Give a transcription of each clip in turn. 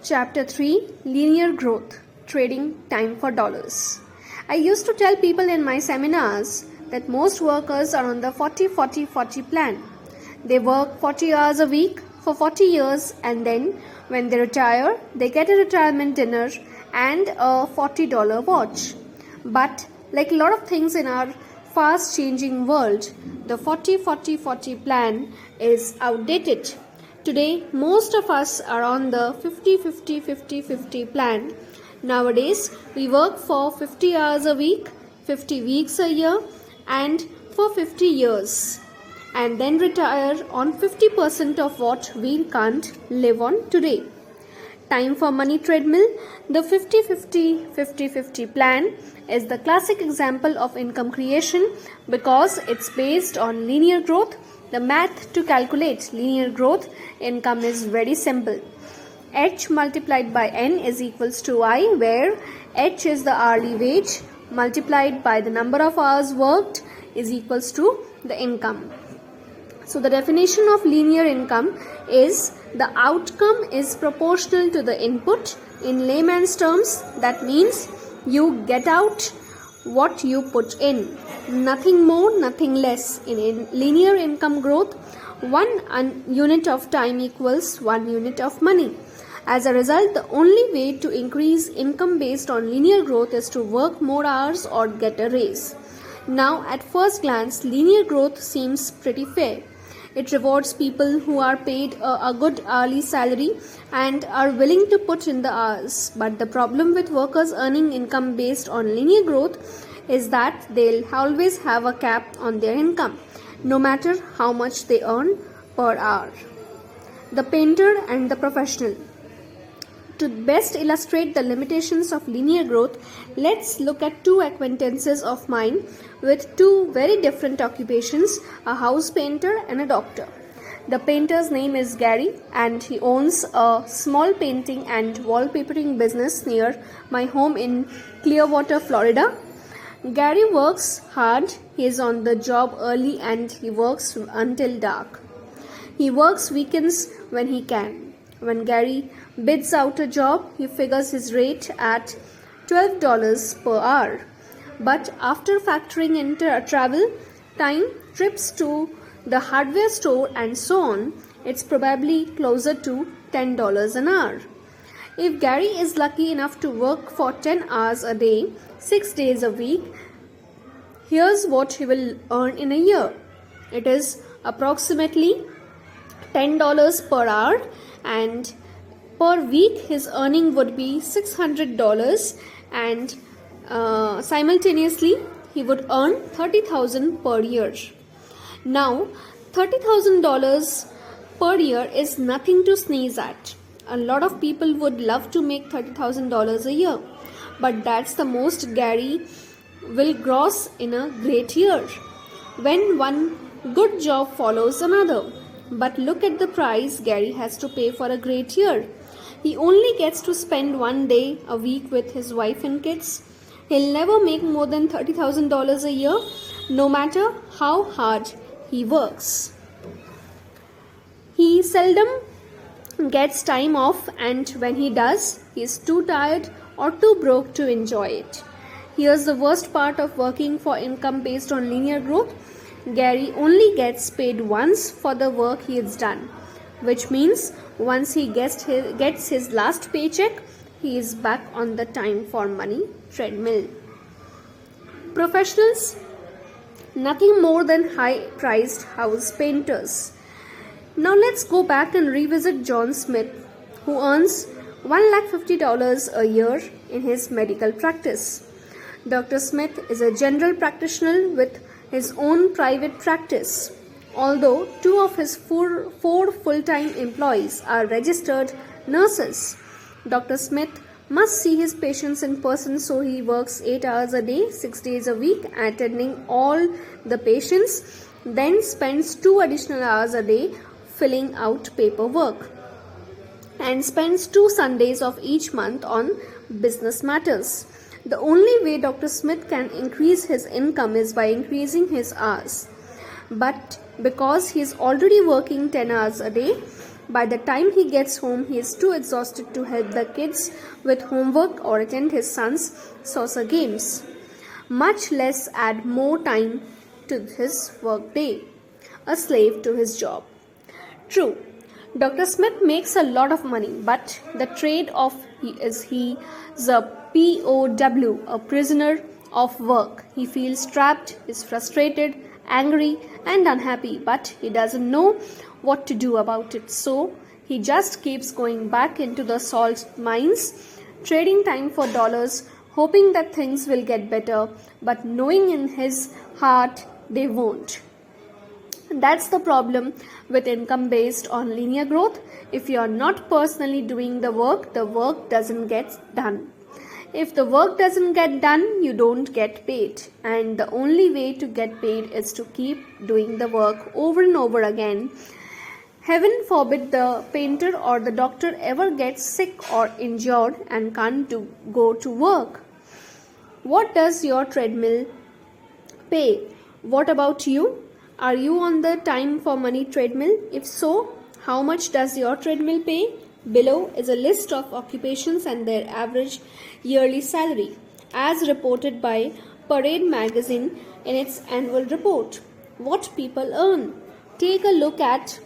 Chapter 3 Linear Growth Trading Time for Dollars. I used to tell people in my seminars that most workers are on the 40-40-40 plan. They work 40 hours a week for 40 years, and then when they retire, they get a retirement dinner and a $40 watch. But like a lot of things in our fast changing world, the 40-40-40 plan is outdated. Today, most of us are on the 50-50-50-50 plan. Nowadays, we work for 50 hours a week, 50 weeks a year, and for 50 years, and then retire on 50% of what we can't live on today. Time for money treadmill. The 50-50-50-50 plan is the classic example of income creation because it's based on linear growth. The math to calculate linear growth income is very simple. H multiplied by N is equals to I, where H is the hourly wage multiplied by the number of hours worked is equals to the income. So the definition of linear income is the outcome is proportional to the input. In layman's terms, that means you get out what you put in. Nothing more, nothing less. In linear income growth, 1 unit of time equals 1 unit of money. As a result, the only way to increase income based on linear growth is to work more hours or get a raise. Now, at first glance, linear growth seems pretty fair. It rewards people who are paid a good hourly salary and are willing to put in the hours. But the problem with workers earning income based on linear growth is that they'll always have a cap on their income, no matter how much they earn per hour. The painter and the professional. To best illustrate the limitations of linear growth, let's look at two acquaintances of mine with two very different occupations, a house painter and a doctor. The painter's name is Gary, and he owns a small painting and wallpapering business near my home in Clearwater, Florida. Gary works hard. He is on the job early and he works until dark. He works weekends when he can. When Gary bids out a job, he figures his rate at $12 per hour. But after factoring in travel, time, trips to the hardware store and so on, it's probably closer to $10 an hour. If Gary is lucky enough to work for 10 hours a day, 6 days a week, here's what he will earn in a year. It is approximately $10 per hour, and per week his earning would be $600, and simultaneously he would earn $30,000 per year. Now, $30,000 per year is nothing to sneeze at. A lot of people would love to make $30,000 a year, but that's the most Gary will gross in a great year, when one good job follows another. But look at the price Gary has to pay for a great year. He only gets to spend 1 day a week with his wife and kids. He'll never make more than $30,000 a year, no matter how hard he works. He seldom gets time off, and when he does, he's too tired or too broke to enjoy it. Here's the worst part of working for income based on linear growth. Gary only gets paid once for the work he has done, which means once he gets his last paycheck, he is back on the time for money treadmill. Professionals, nothing more than high-priced house painters. Now let's go back and revisit John Smith, who earns $150 a year in his medical practice. Dr. Smith is a general practitioner with his own private practice. Although 2 of his 4 full-time employees are registered nurses, Dr. Smith must see his patients in person, so he works 8 hours a day, 6 days a week, attending all the patients, then spends 2 additional hours a day filling out paperwork, and spends 2 Sundays of each month on business matters. The only way Dr. Smith can increase his income is by increasing his hours. But because he is already working 10 hours a day, By the time he gets home, he is too exhausted to help the kids with homework or attend his son's soccer games, much less add more time to his workday. A slave to his job. True, Dr. Smith makes a lot of money, but the trade-off is he is a POW, a prisoner of work. He feels trapped, is frustrated, angry, and unhappy, but he doesn't know what to do about it. So he just keeps going back into the salt mines, trading time for dollars, hoping that things will get better, but knowing in his heart they won't. That's the problem with income based on linear growth. If you are not personally doing the work doesn't get done. If the work doesn't get done, you don't get paid. And the only way to get paid is to keep doing the work over and over again. Heaven forbid the painter or the doctor ever gets sick or injured and can't go to work. What does your treadmill pay? What about you? Are you on the time for money treadmill? If so, how much does your treadmill pay? Below is a list of occupations and their average yearly salary, as reported by Parade magazine in its annual report. What people earn. Take a look at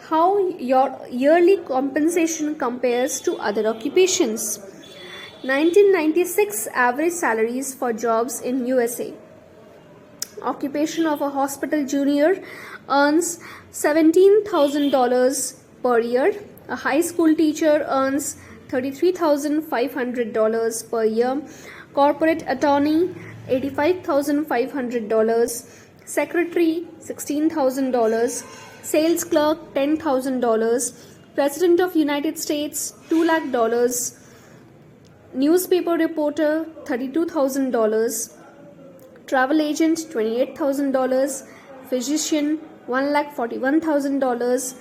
how your yearly compensation compares to other occupations. 1996 average salaries for jobs in USA. Occupation of a hospital junior earns $17,000 per year. A high school teacher earns $33,500 per year. Corporate attorney $85,500. Secretary $16,000. Sales clerk $10,000. President of United States $2 lakh. Newspaper reporter $32,000. Travel agent $28,000, physician $1,41,000,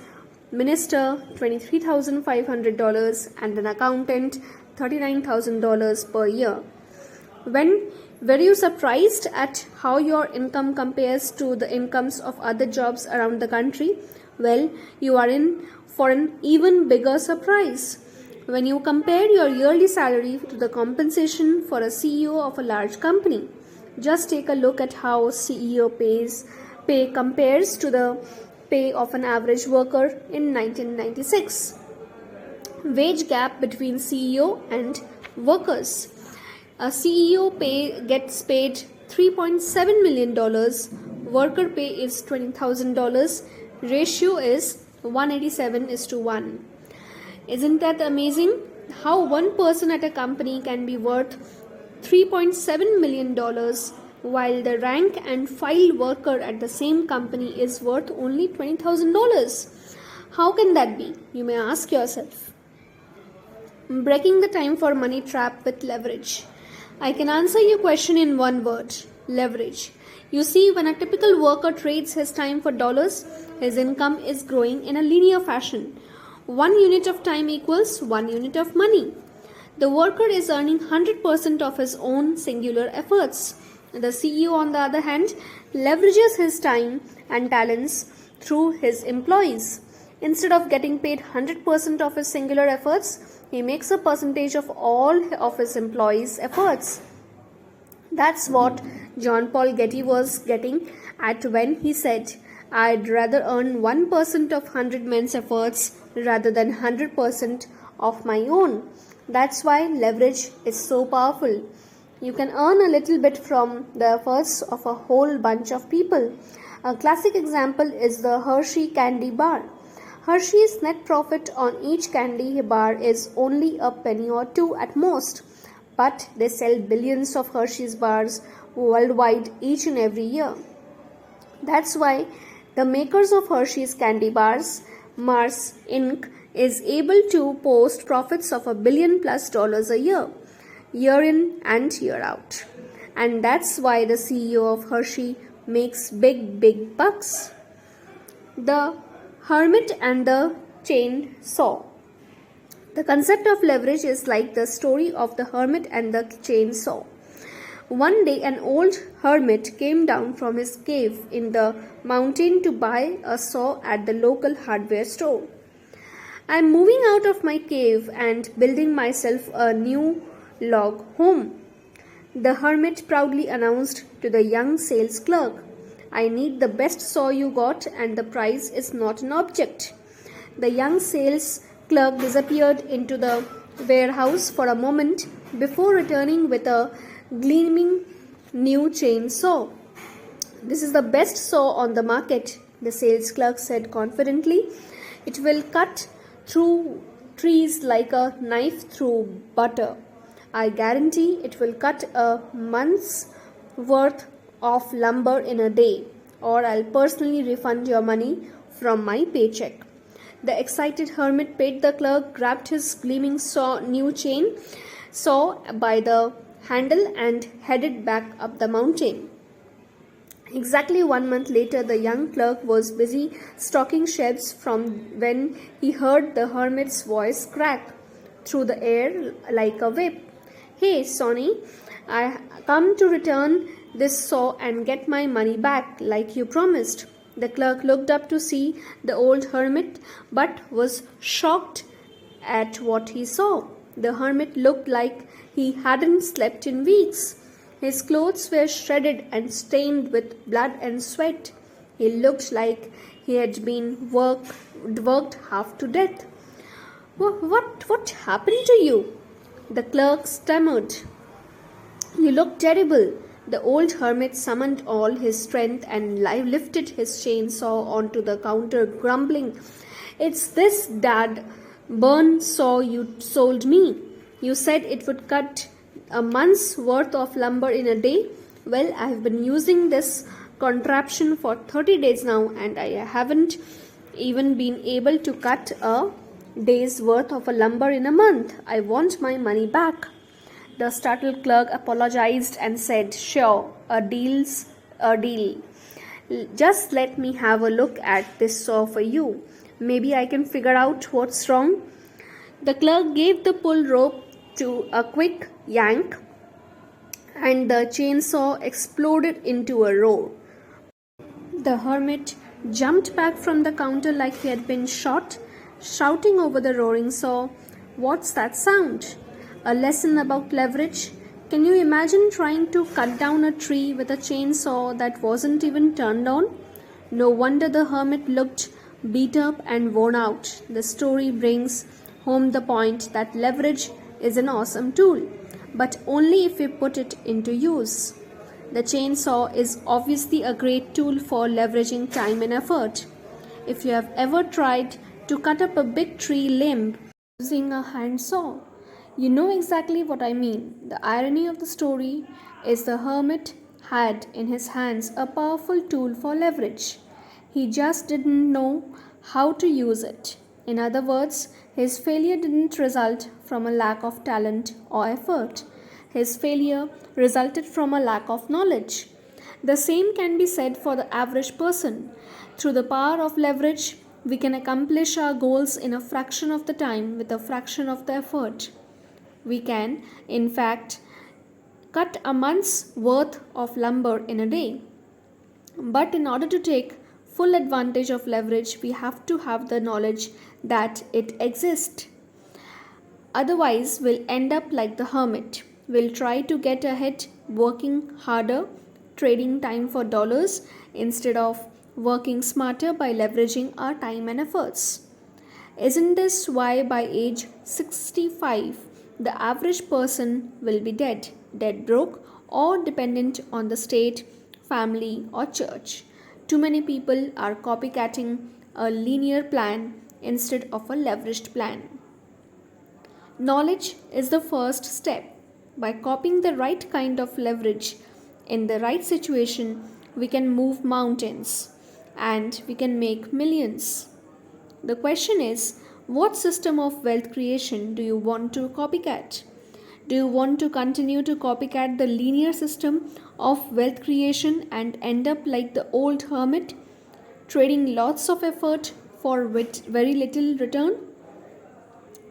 minister $23,500, and an accountant $39,000 per year. Were you surprised at how your income compares to the incomes of other jobs around the country? Well, you are in for an even bigger surprise. When you compare your yearly salary to the compensation for a CEO of a large company. Just take a look at how CEO pay compares to the pay of an average worker in 1996. Wage gap between CEO and workers. A CEO gets paid $3.7 million. Worker pay is $20,000. Ratio is 187:1. Isn't that amazing? How one person at a company can be worth $3.7 million while the rank and file worker at the same company is worth only $20,000. How can that be? You may ask yourself. Breaking the time for money trap with leverage. I can answer your question in one word: leverage. You see, when a typical worker trades his time for dollars, his income is growing in a linear fashion. 1 unit of time equals 1 unit of money. The worker is earning 100% of his own singular efforts. The CEO, on the other hand, leverages his time and talents through his employees. Instead of getting paid 100% of his singular efforts, he makes a percentage of all of his employees' efforts. That's what John Paul Getty was getting at when he said, "I'd rather earn 1% of 100 men's efforts rather than 100% of my own." That's why leverage is so powerful. You can earn a little bit from the efforts of a whole bunch of people. A classic example is the Hershey candy bar. Hershey's net profit on each candy bar is only a penny or two at most, but they sell billions of Hershey's bars worldwide each and every year. That's why the makers of Hershey's candy bars, Mars Inc., is able to post profits of $1 billion+ a year in and year out. And that's why the CEO of Hershey makes big bucks. The Hermit and the Chainsaw. The concept of leverage is like the story of the hermit and the chainsaw. One day, an old hermit came down from his cave in the mountain to buy a saw at the local hardware store. I'm moving out of my cave and building myself a new log home, the hermit proudly announced to the young sales clerk. I need the best saw you got, and the price is not an object. The young sales clerk disappeared into the warehouse for a moment before returning with a gleaming new chainsaw. This is the best saw on the market, the sales clerk said confidently. It will cut through trees like a knife through butter. I guarantee it will cut a month's worth of lumber in a day, or I'll personally refund your money from my paycheck. The excited hermit paid the clerk, grabbed his gleaming new chain saw by the handle, and headed back up the mountain. Exactly 1 month later, the young clerk was busy stocking shelves when he heard the hermit's voice crack through the air like a whip. Hey, Sonny, I come to return this saw and get my money back like you promised. The clerk looked up to see the old hermit but was shocked at what he saw. The hermit looked like he hadn't slept in weeks. His clothes were shredded and stained with blood and sweat. He looked like he had been worked half to death. What happened to you? The clerk stammered. You look terrible. The old hermit summoned all his strength and lifted his chainsaw onto the counter, grumbling, It's this burn saw you sold me. You said it would cut a month's worth of lumber in a day. Well, I've been using this contraption for 30 days now, and I haven't even been able to cut a day's worth of a lumber in a month. I want my money back. The startled clerk apologized and said, Sure, a deal's a deal. Just let me have a look at this saw for you. Maybe I can figure out what's wrong. The clerk gave the pull rope to a quick yank, and the chainsaw exploded into a roar. The hermit jumped back from the counter like he had been shot, shouting over the roaring saw, What's that sound? A lesson about leverage? Can you imagine trying to cut down a tree with a chainsaw that wasn't even turned on? No wonder the hermit looked beat up and worn out. The story brings home the point that leverage is an awesome tool, but only if we put it into use. The chainsaw is obviously a great tool for leveraging time and effort. If you have ever tried to cut up a big tree limb using a handsaw, you know exactly what I mean. The irony of the story is the hermit had in his hands a powerful tool for leverage. He just didn't know how to use it. In other words, his failure didn't result from a lack of talent or effort. His failure resulted from a lack of knowledge. The same can be said for the average person. Through the power of leverage, we can accomplish our goals in a fraction of the time with a fraction of the effort. We can, in fact, cut a month's worth of lumber in a day. But in order to take full advantage of leverage, we have to have the knowledge that it exists. Otherwise, we'll end up like the hermit. We'll try to get ahead working harder, trading time for dollars instead of working smarter by leveraging our time and efforts. Isn't this why by age 65, the average person will be dead broke, or dependent on the state, family, or church? Too many people are copycatting a linear plan instead of a leveraged plan. Knowledge is the first step. By copying the right kind of leverage in the right situation, we can move mountains and we can make millions. The question is, what system of wealth creation do you want to copycat? Do you want to continue to copycat the linear system of wealth creation and end up like the old hermit, trading lots of effort for very little return?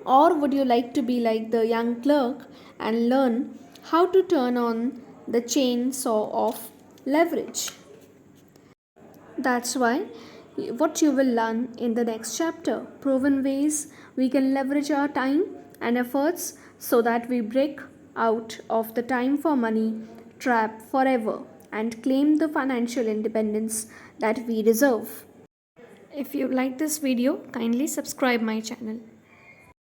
Or would you like to be like the young clerk and learn how to turn on the chainsaw of leverage? That's why what you will learn in the next chapter: proven ways we can leverage our time and efforts so that we break out of the time for money trap forever and claim the financial independence that we deserve. If you like this video, kindly subscribe my channel.